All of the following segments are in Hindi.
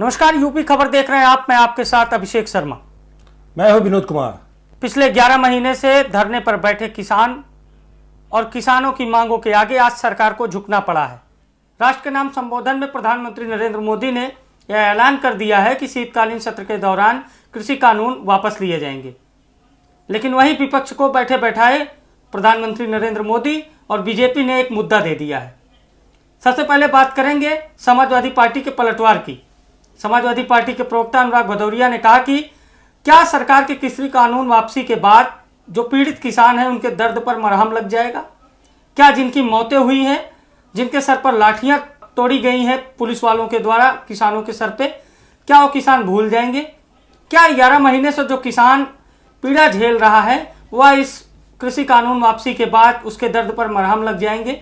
नमस्कार, यूपी खबर देख रहे हैं आप। मैं आपके साथ अभिषेक शर्मा। मैं हूं विनोद कुमार। पिछले 11 महीने से धरने पर बैठे किसान और किसानों की मांगों के आगे आज सरकार को झुकना पड़ा है। राष्ट्र के नाम संबोधन में प्रधानमंत्री नरेंद्र मोदी ने यह ऐलान कर दिया है कि शीतकालीन सत्र के दौरान कृषि कानून वापस लिए जाएंगे। लेकिन वहीं विपक्ष को बैठे बैठाए प्रधानमंत्री नरेंद्र मोदी और बीजेपी ने एक मुद्दा दे दिया है। सबसे पहले बात करेंगे समाजवादी पार्टी के पलटवार की। समाजवादी पार्टी के प्रवक्ता अनुराग भदौरिया ने कहा कि क्या सरकार के कृषि कानून वापसी के बाद जो पीड़ित किसान हैं उनके दर्द पर मरहम लग जाएगा? क्या जिनकी मौतें हुई हैं, जिनके सर पर लाठियां तोड़ी गई हैं पुलिस वालों के द्वारा किसानों के सर पे, क्या वो किसान भूल जाएंगे? क्या 11 महीने से जो किसान पीड़ा झेल रहा है वह इस कृषि कानून वापसी के बाद उसके दर्द पर मरहम लग जाएंगे?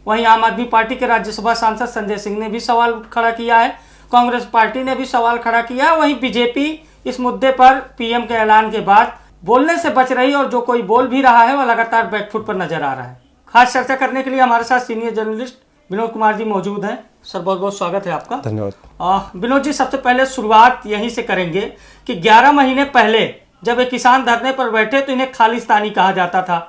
वहीं आम आदमी पार्टी के राज्यसभा सांसद संजय सिंह ने भी सवाल खड़ा किया है। कांग्रेस पार्टी ने भी सवाल खड़ा किया। वहीं बीजेपी इस मुद्दे पर पीएम के ऐलान के बाद बोलने से बच रही और जो कोई बोल भी रहा है वह लगातार बैकफुट पर नजर आ रहा है। खास चर्चा करने के लिए हमारे साथ सीनियर जर्नलिस्ट विनोद कुमार जी मौजूद हैं। सर, बहुत बहुत स्वागत है आपका। धन्यवाद। विनोद जी, सबसे पहले शुरुआत यहीं से करेंगे कि 11 महीने पहले जब ये किसान धरने पर बैठे तो इन्हें खालिस्तानी कहा जाता था।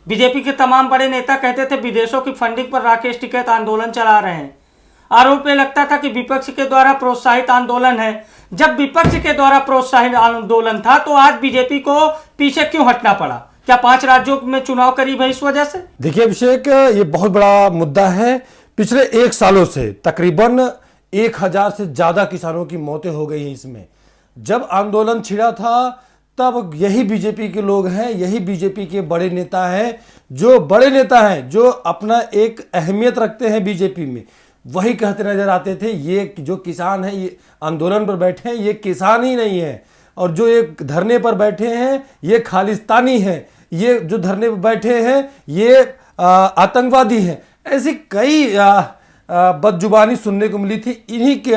बीजेपी के तमाम बड़े नेता कहते थे विदेशों की फंडिंग पर राकेश टिकैत आंदोलन चला रहे हैं। आरोप लगता था कि विपक्ष के द्वारा प्रोत्साहित आंदोलन है। जब विपक्ष के द्वारा प्रोत्साहित आंदोलन था तो आज बीजेपी को पीछे क्यों हटना पड़ा? क्या 5 राज्यों में चुनाव करीब है इस वजह से? देखिए अभिषेक, ये बहुत बड़ा मुद्दा है। पिछले 1 सालों से तकरीबन 1000 से ज्यादा किसानों की मौतें हो गई हैं। इसमें जब आंदोलन छिड़ा था तब यही बीजेपी के लोग हैं, यही बीजेपी के बड़े नेता हैं, जो अपना एक अहमियत रखते हैं बीजेपी में, वही कहते नजर आते थे ये जो किसान है, ये आंदोलन पर बैठे हैं, ये किसान ही नहीं है, और जो एक धरने पर बैठे हैं ये खालिस्तानी हैं, ये जो धरने पर बैठे हैं ये आतंकवादी हैं। ऐसी कई बदजुबानी सुनने को मिली थी इन्हीं के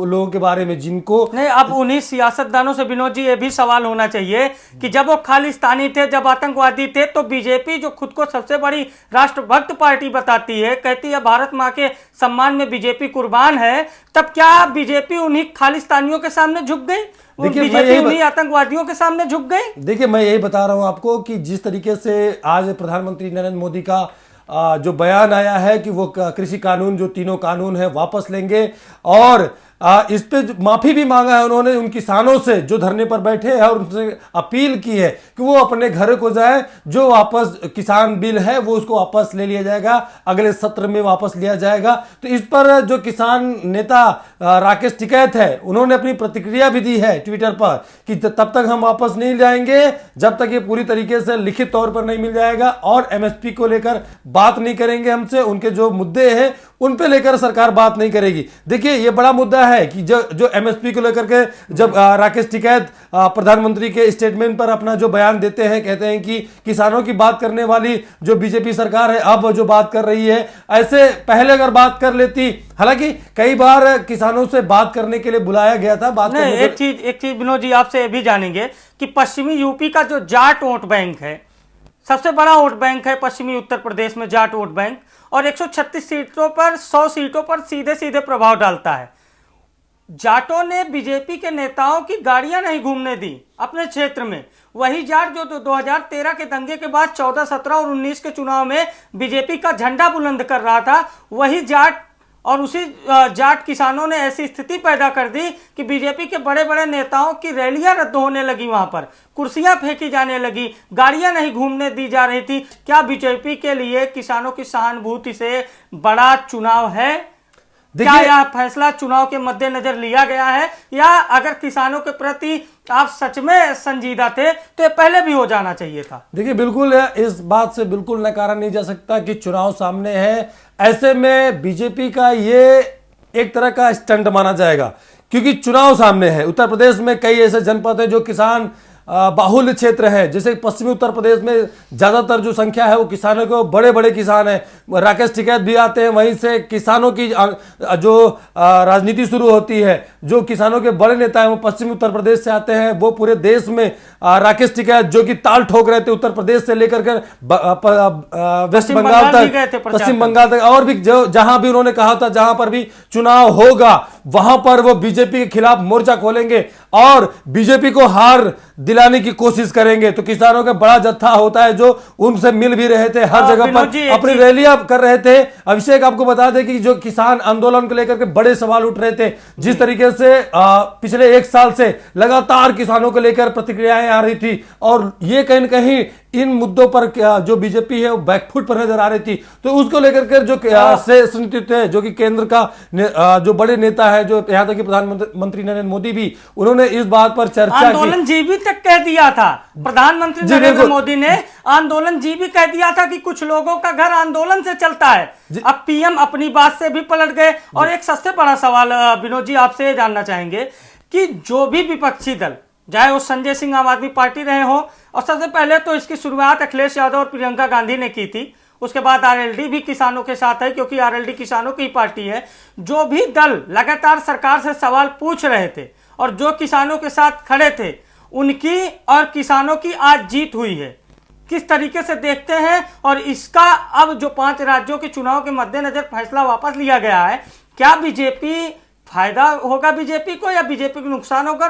लोगों के बारे में, जिनको नहीं, अब उन्हीं सियासतदानों से विनोद जी ये भी सवाल होना चाहिए कि जब वो खालिस्तानी थे, जब आतंकवादी थे, तो बीजेपी जो खुद को सबसे बड़ी राष्ट्रभक्त पार्टी बताती है, कहती है भारत माँ के सम्मान में बीजेपी कुर्बान है, तब क्या बीजेपी उन्हीं खालिस्तानियों के सामने झुक गई? बीजेपी उन्हीं आतंकवादियों के सामने झुक गई? देखिए, मैं यही बता रहा हूं आपको कि जिस तरीके से आज प्रधानमंत्री नरेंद्र मोदी का जो बयान आया है कि वो कृषि कानून, जो तीनों कानून है, वापस लेंगे, और इस पे माफी भी मांगा है उन्होंने उन किसानों से जो धरने पर बैठे हैं, और उनसे अपील की है कि वो अपने घर को जाए। जो वापस किसान बिल है वो उसको वापस ले लिया जाएगा, अगले सत्र में वापस लिया जाएगा। तो इस पर जो किसान नेता राकेश टिकैत है, उन्होंने अपनी प्रतिक्रिया भी दी है ट्विटर पर कि तब तक हम वापस नहीं जाएंगे जब तक ये पूरी तरीके से लिखित तौर पर नहीं मिल जाएगा, और एमएसपी को लेकर बात नहीं करेंगे हमसे, उनके जो मुद्दे हैं उन पे लेकर सरकार बात नहीं करेगी। देखिए, ये बड़ा मुद्दा है कि जो एमएसपी को लेकर के जब राकेश टिकैत प्रधानमंत्री के स्टेटमेंट पर अपना जो बयान देते हैं, कहते हैं कि किसानों की बात करने वाली जो बीजेपी सरकार है अब जो बात कर रही है, ऐसे पहले अगर बात कर लेती, हालांकि कई बार किसानों से बात करने के लिए बुलाया गया था। बात नहीं, एक चीज विनोद जी आपसे भी जानेंगे कि पश्चिमी यूपी का जो जाट वोट बैंक है, सबसे बड़ा वोट बैंक है पश्चिमी उत्तर प्रदेश में जाट वोट बैंक, और 136 सीटों पर 100 सीटों पर सीधे सीधे प्रभाव डालता है। जाटों ने बीजेपी के नेताओं की गाड़ियां नहीं घूमने दी अपने क्षेत्र में। वही जाट जो 2013 के दंगे के बाद 14, 17 और 19 के चुनाव में बीजेपी का झंडा बुलंद कर रहा था, वही जाट और उसी जाट किसानों ने ऐसी स्थिति पैदा कर दी कि बीजेपी के बड़े बड़े नेताओं की रैलियां रद्द होने लगी, वहां पर कुर्सियां फेंकी जाने लगी, गाड़ियां नहीं घूमने दी जा रही थी। क्या बीजेपी के लिए किसानों की सहानुभूति से बड़ा चुनाव है? क्या यह फैसला चुनाव के मद्देनजर लिया गया है, या अगर किसानों के प्रति आप सच में संजीदा थे तो ये पहले भी हो जाना चाहिए था? देखिए, बिल्कुल इस बात से बिल्कुल नकारा नहीं जा सकता कि चुनाव सामने है, ऐसे में बीजेपी का ये एक तरह का स्टंट माना जाएगा, क्योंकि चुनाव सामने है। उत्तर प्रदेश में कई ऐसे जनपद हैं जो किसान बाहुल्य क्षेत्र है, जैसे पश्चिमी उत्तर प्रदेश में ज्यादातर जो संख्या है वो किसानों के, बड़े बड़े किसान हैं। राकेश टिकैत भी आते हैं, वहीं से किसानों की जो राजनीति शुरू होती है, जो किसानों के बड़े नेता हैं वो पश्चिमी उत्तर प्रदेश से आते हैं। वो पूरे देश में राकेश टिकैत जो कि ताल ठोक रहे थे उत्तर प्रदेश से लेकर के वेस्ट बंगाल तक, पश्चिम बंगाल तक, और भी जो जहां भी उन्होंने कहा था जहां पर भी चुनाव होगा वहां पर वो बीजेपी के खिलाफ मोर्चा खोलेंगे और बीजेपी को हार दिलाने की कोशिश करेंगे। तो किसानों का बड़ा जत्था होता है जो उनसे मिल भी रहे थे, हर जगह पर अपनी रैलियां कर रहे थे। अभिषेक आपको बता दें कि जो किसान आंदोलन को लेकर के बड़े सवाल उठ रहे थे, जिस तरीके से पिछले 1 साल से लगातार किसानों को लेकर प्रतिक्रियाएं आ रही थी और ये कहीं न कहीं इन मुद्दों पर जो बीजेपी है वो बैकफुट पर नजर आ रही थी, तो उसको लेकर के जो नेतृत्व है, जो कि केंद्र का जो बड़े नेता है, जो यहां तक कि प्रधानमंत्री नरेंद्र मोदी भी, उन्होंने इस बात पर चर्चा की। आंदोलन जीवी तक कह दिया था प्रधानमंत्री नरेंद्र मोदी ने, आंदोलन जीवी कह दिया था कि कुछ लोगों का घर आंदोलन से चलता है। अब पीएम अपनी बात से भी पलट गए। और एक सबसे बड़ा सवाल विनोद जी आपसे जानना चाहेंगे कि जो भी विपक्षी दल, चाहे वो संजय सिंह आम आदमी पार्टी रहे हो, और सबसे पहले तो इसकी शुरुआत अखिलेश यादव और प्रियंका गांधी ने की थी, उसके बाद आरएलडी भी किसानों के साथ है क्योंकि आरएलडी किसानों की पार्टी है। जो भी दल लगातार सरकार से सवाल पूछ रहे थे और जो किसानों के साथ खड़े थे, उनकी और किसानों की आज जीत हुई है। किस तरीके से देखते हैं? और इसका अब जो 5 राज्यों के चुनाव के मद्देनजर फैसला वापस लिया गया है, क्या बीजेपी फायदा होगा बीजेपी को या बीजेपी को नुकसान होगा?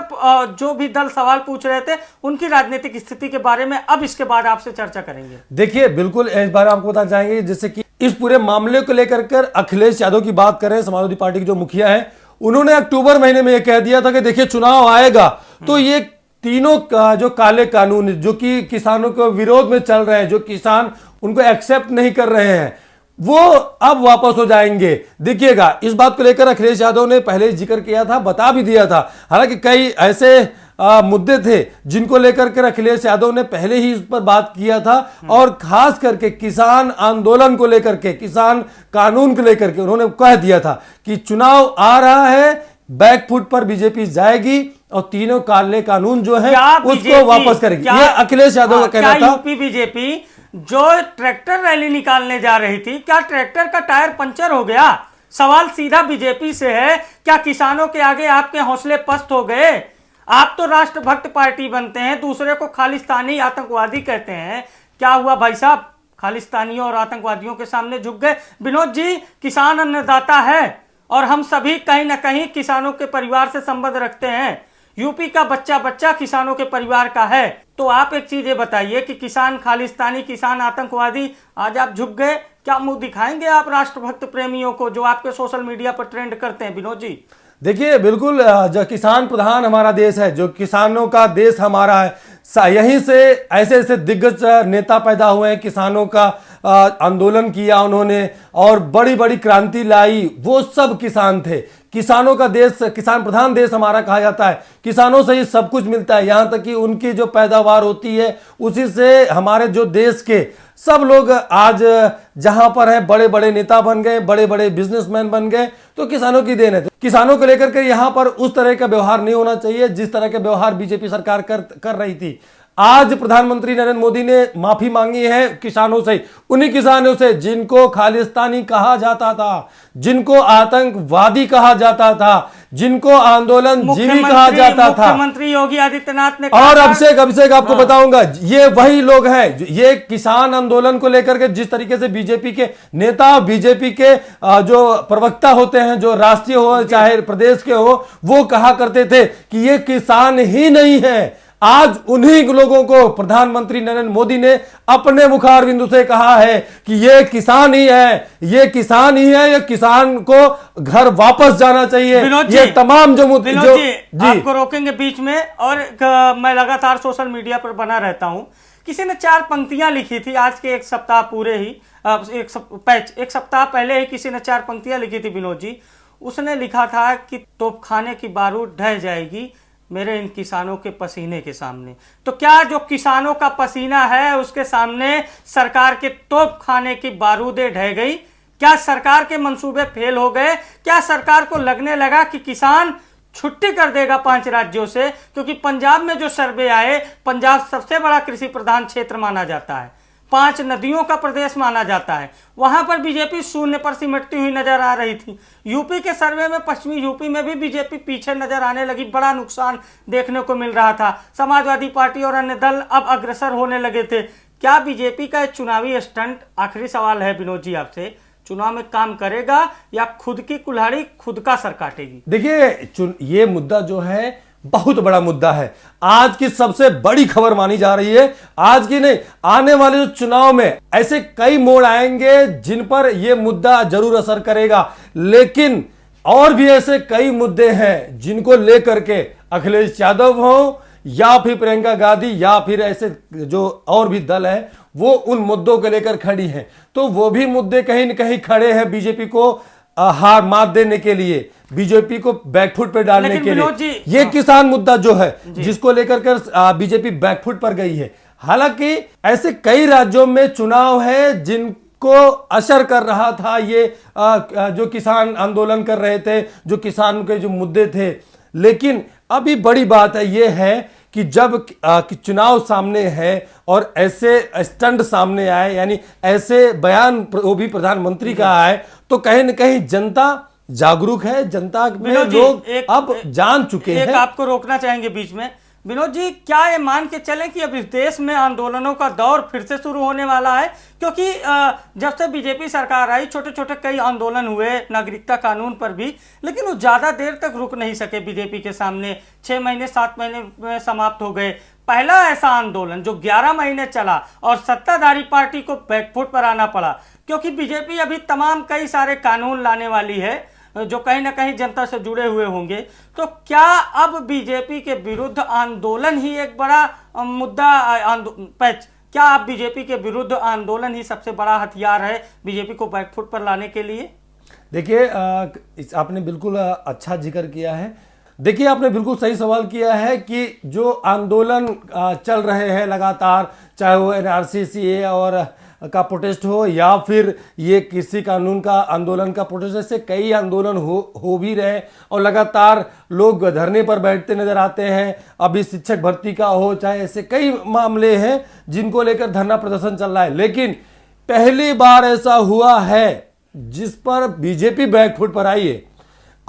जो भी दल सवाल पूछ रहे थे उनकी राजनीतिक स्थिति के बारे में अब इसके बाद आपसे चर्चा करेंगे। देखिए, बिल्कुल इस बारे में आपको बताना चाहेंगे, जैसे कि इस पूरे मामले को लेकर कर अखिलेश यादव की बात करें, समाजवादी पार्टी के जो मुखिया है, उन्होंने अक्टूबर महीने में यह कह दिया था कि देखिए चुनाव आएगा तो ये तीनों जो काले कानून जो कि किसानों के विरोध में चल रहे हैं, जो किसान उनको एक्सेप्ट नहीं कर रहे हैं, वो अब वापस हो जाएंगे। देखिएगा, इस बात को लेकर अखिलेश यादव ने पहले जिक्र किया था, बता भी दिया था। हालांकि कई ऐसे मुद्दे थे जिनको लेकर के अखिलेश यादव ने पहले ही इस पर बात किया था, और खास करके किसान आंदोलन को लेकर के, किसान कानून को लेकर के उन्होंने कह दिया था कि चुनाव आ रहा है, बैकफुट पर बीजेपी जाएगी और तीनों काले कानून जो है उसको वापस करेगी। ये अखिलेश यादव का कहना था। यूपी बीजेपी जो ट्रैक्टर रैली निकालने जा रही थी, क्या ट्रैक्टर का टायर पंचर हो गया? सवाल सीधा बीजेपी से है, क्या किसानों के आगे आपके हौसले पस्त हो गए? आप तो राष्ट्रभक्त पार्टी बनते हैं, दूसरे को खालिस्तानी आतंकवादी कहते हैं। क्या हुआ भाई साहब? खालिस्तानियों और आतंकवादियों के सामने झुक गए। विनोद जी, किसान अन्नदाता है और हम सभी कहीं ना कहीं किसानों के परिवार से संबंध रखते हैं। यूपी का बच्चा बच्चा किसानों के परिवार का है। तो आप एक चीज ये बताइए कि किसान खालिस्तानी, किसान आतंकवादी, आज आप झुक गए, क्या मुंह दिखाएंगे आप राष्ट्रभक्त प्रेमियों को जो आपके सोशल मीडिया पर ट्रेंड करते हैं? विनोद जी देखिए, बिल्कुल जो किसान प्रधान हमारा देश है, जो किसानों का देश हमारा है, यहीं से ऐसे ऐसे दिग्गज नेता पैदा हुए हैं, किसानों का आंदोलन किया उन्होंने और बड़ी बड़ी क्रांति लाई, वो सब किसान थे। किसानों का देश, किसान प्रधान देश हमारा कहा जाता है। किसानों से ही सब कुछ मिलता है, यहाँ तक कि उनकी जो पैदावार होती है उसी से हमारे जो देश के सब लोग आज जहां पर है बड़े बड़े नेता बन गए, बड़े बड़े बिजनेसमैन बन गए, तो किसानों की देन है। किसानों को लेकर के यहाँ पर उस तरह का व्यवहार नहीं होना चाहिए जिस तरह का व्यवहार बीजेपी सरकार कर रही थी। आज प्रधानमंत्री नरेंद्र मोदी ने माफी मांगी है किसानों से, उन्हीं किसानों से जिनको खालिस्तानी कहा जाता था, जिनको आतंकवादी कहा जाता था, जिनको आंदोलन जीवी कहा जाता था। मुख्यमंत्री योगी आदित्यनाथ ने और अभिषेक आपको बताऊंगा, ये वही लोग हैं, ये किसान आंदोलन को लेकर के जिस तरीके से बीजेपी के नेता, बीजेपी के जो प्रवक्ता होते हैं, जो राष्ट्रीय हो चाहे प्रदेश के हो, वो कहा करते थे कि ये किसान ही नहीं है। आज उन्हीं लोगों को प्रधानमंत्री नरेंद्र मोदी ने अपने मुखारबिंदु से कहा है कि ये किसान ही है, ये किसान ही है, ये किसान को घर वापस जाना चाहिए। ये तमाम जो आपको रोकेंगे बीच में, और मैं लगातार सोशल मीडिया पर बना रहता हूं। किसी ने 4 पंक्तियां लिखी थी आज के 1 सप्ताह पूरे ही, एक सप्ताह पहले ही किसी ने 4 पंक्तियां लिखी थी विनोद जी। उसने लिखा था कि तोपखाने की बारूद ढह जाएगी मेरे इन किसानों के पसीने के सामने। तो क्या जो किसानों का पसीना है उसके सामने सरकार के तोप खाने की बारूदें ढह गई? क्या सरकार के मंसूबे फेल हो गए? क्या सरकार को लगने लगा कि किसान छुट्टी कर देगा 5 राज्यों से, क्योंकि पंजाब में जो सर्वे आए, पंजाब सबसे बड़ा कृषि प्रधान क्षेत्र माना जाता है, 5 नदियों का प्रदेश माना जाता है, वहां पर बीजेपी शून्य पर सिमटती हुई नजर आ रही थी। यूपी के सर्वे में, पश्चिमी यूपी में भी बीजेपी पीछे नजर आने लगी, बड़ा नुकसान देखने को मिल रहा था। समाजवादी पार्टी और अन्य दल अब अग्रसर होने लगे थे। क्या बीजेपी का चुनावी स्टंट, आखिरी सवाल है विनोद जी आपसे, चुनाव में काम करेगा या खुद की कुल्हाड़ी खुद का सर काटेगी? देखिए, ये मुद्दा जो है बहुत बड़ा मुद्दा है, आज की सबसे बड़ी खबर मानी जा रही है। आज की नहीं, आने वाले जो चुनाव में ऐसे कई मोड़ आएंगे जिन पर यह मुद्दा जरूर असर करेगा, लेकिन और भी ऐसे कई मुद्दे हैं जिनको लेकर के अखिलेश यादव हो या फिर प्रियंका गांधी या फिर ऐसे जो और भी दल है, वो उन मुद्दों को लेकर खड़ी हैं। तो वो भी मुद्दे कहीं न कहीं खड़े हैं बीजेपी को हार मात देने के लिए, बीजेपी को बैकफुट पे डालने के लिए। ये किसान मुद्दा जो है जिसको लेकर कर बीजेपी बैकफुट पर गई है। हालांकि ऐसे कई राज्यों में चुनाव है जिनको असर कर रहा था ये जो किसान आंदोलन कर रहे थे, जो किसान के जो मुद्दे थे। लेकिन अभी बड़ी बात है ये है कि जब चुनाव सामने है और ऐसे स्टंट सामने आए, यानी ऐसे बयान वो भी प्रधानमंत्री का आए, तो कहीं न कहीं जनता जागरूक है, जनता में लोग अब जान चुके हैं। आपको रोकना चाहेंगे बीच में विनोद जी, क्या ये मान के चले कि अब इस देश में आंदोलनों का दौर फिर से शुरू होने वाला है? क्योंकि जब से बीजेपी सरकार आई, छोटे छोटे कई आंदोलन हुए नागरिकता कानून पर भी, लेकिन वो ज्यादा देर तक रुक नहीं सके बीजेपी के सामने। 6 महीने 7 महीने में समाप्त हो गए। पहला ऐसा आंदोलन जो 11 महीने चला और सत्ताधारी पार्टी को बैकफुट पर आना पड़ा, क्योंकि बीजेपी अभी तमाम कई सारे कानून लाने वाली है जो कहीं ना कहीं जनता से जुड़े हुए होंगे। तो क्या अब बीजेपी के विरुद्ध आंदोलन ही एक बड़ा मुद्दा, क्या आप बीजेपी के विरुद्ध आंदोलन ही सबसे बड़ा हथियार है बीजेपी को बैकफुट पर लाने के लिए? देखिए, आपने बिल्कुल अच्छा जिक्र किया है। देखिए, आपने बिल्कुल सही सवाल किया है कि जो आंदोलन चल रहे हैं लगातार, चाहे वो एनआरसी सीए और का प्रोटेस्ट हो या फिर ये कृषि कानून का आंदोलन का प्रोटेस्ट, ऐसे कई आंदोलन हो भी रहे और लगातार लोग धरने पर बैठते नजर आते हैं। अभी शिक्षक भर्ती का हो, चाहे ऐसे कई मामले हैं जिनको लेकर धरना प्रदर्शन चल रहा है। लेकिन पहली बार ऐसा हुआ है जिस पर बीजेपी बैकफुट पर आई है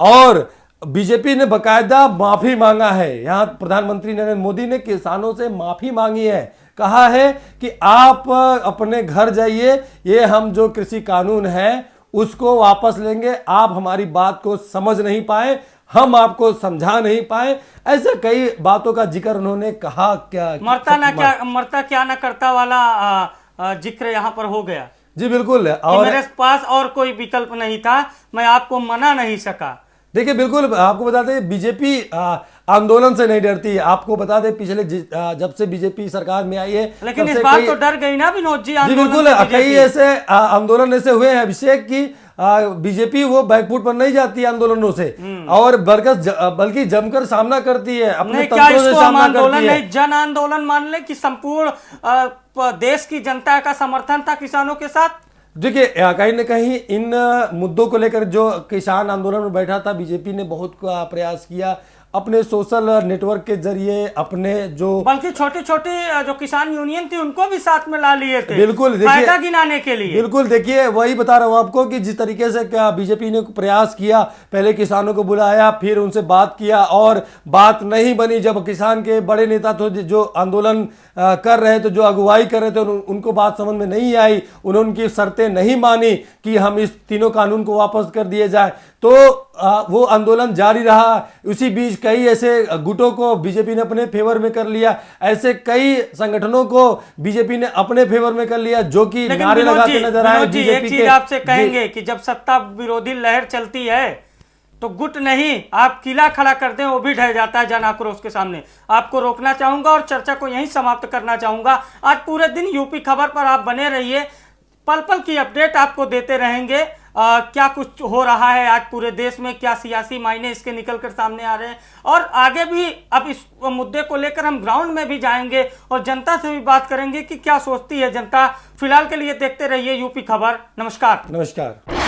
और बीजेपी ने बकायदा माफी मांगा है। यहाँ प्रधानमंत्री नरेंद्र मोदी ने किसानों से माफी मांगी है, कहा है कि आप अपने घर जाइए, ये हम जो कृषि कानून है उसको वापस लेंगे, आप हमारी बात को समझ नहीं पाए, हम आपको समझा नहीं पाए। ऐसे कई बातों का जिक्र उन्होंने कहा। क्या मरता क्या ना करता वाला जिक्र यहाँ पर हो गया? जी बिल्कुल। और मेरे पास और कोई विकल्प नहीं था, मैं आपको मना नहीं सका। देखिए, बिल्कुल आपको बता दें, बीजेपी आंदोलन से नहीं डरती। आपको बता दें, पिछले जब से बीजेपी सरकार में आई है, लेकिन इस बार तो डर गई ना विनोद जी? जी बिल्कुल, कई ऐसे आंदोलन ऐसे हुए हैं अभिषेक की बीजेपी वो बैकफुट पर नहीं जाती आंदोलों से और बल्कि जमकर सामना करती है, अपने तंत्रों से सामना करती है। जन आंदोलन मान ले कि संपूर्ण देश की जनता का समर्थन था किसानों के साथ। देखिए, कहीं न कहीं इन मुद्दों को लेकर जो किसान आंदोलन में बैठा था, बीजेपी ने बहुत प्रयास किया अपने सोशल नेटवर्क के जरिए, अपने जो बल्कि छोटी छोटी जो किसान यूनियन थी उनको भी साथ में ला लिए थे, बिल्कुल फायदा गिनाने के लिए। बिल्कुल, देखिए वही बता रहा हूं आपको कि जिस तरीके से क्या बीजेपी ने प्रयास किया, पहले किसानों को बुलाया, फिर उनसे बात किया और बात नहीं बनी। जब किसान के बड़े नेता तो जो आंदोलन कर रहे थे, जो अगुवाई कर रहे थे, उनको बात समझ में नहीं आई, उन्होंने उनकी शर्तें नहीं मानी कि हम इस तीनों कानून को वापस कर दिए जाए, तो वो आंदोलन जारी रहा। उसी बीच कई ऐसे गुटों को बीजेपी ने अपने फेवर में कर लिया, ऐसे कई संगठनों को बीजेपी ने अपने फेवर में कर लिया जो कि नारे लगाते नजर आए। एक चीज आपसे कहेंगे कि जब सत्ता विरोधी लहर चलती है तो गुट नहीं, आप किला खड़ा कर दें वो भी ढह जाता है जन आक्रोश के सामने। आपको रोकना चाहूंगा और चर्चा को यहीं समाप्त करना चाहूंगा। आज पूरे दिन यूपी खबर पर आप बने रहिए, पल पल की अपडेट आपको देते रहेंगे। क्या कुछ हो रहा है आज पूरे देश में, क्या सियासी मायने इसके निकल कर सामने आ रहे हैं, और आगे भी अब इस मुद्दे को लेकर हम ग्राउंड में भी जाएंगे और जनता से भी बात करेंगे कि क्या सोचती है जनता। फिलहाल के लिए देखते रहिए यूपी खबर। नमस्कार।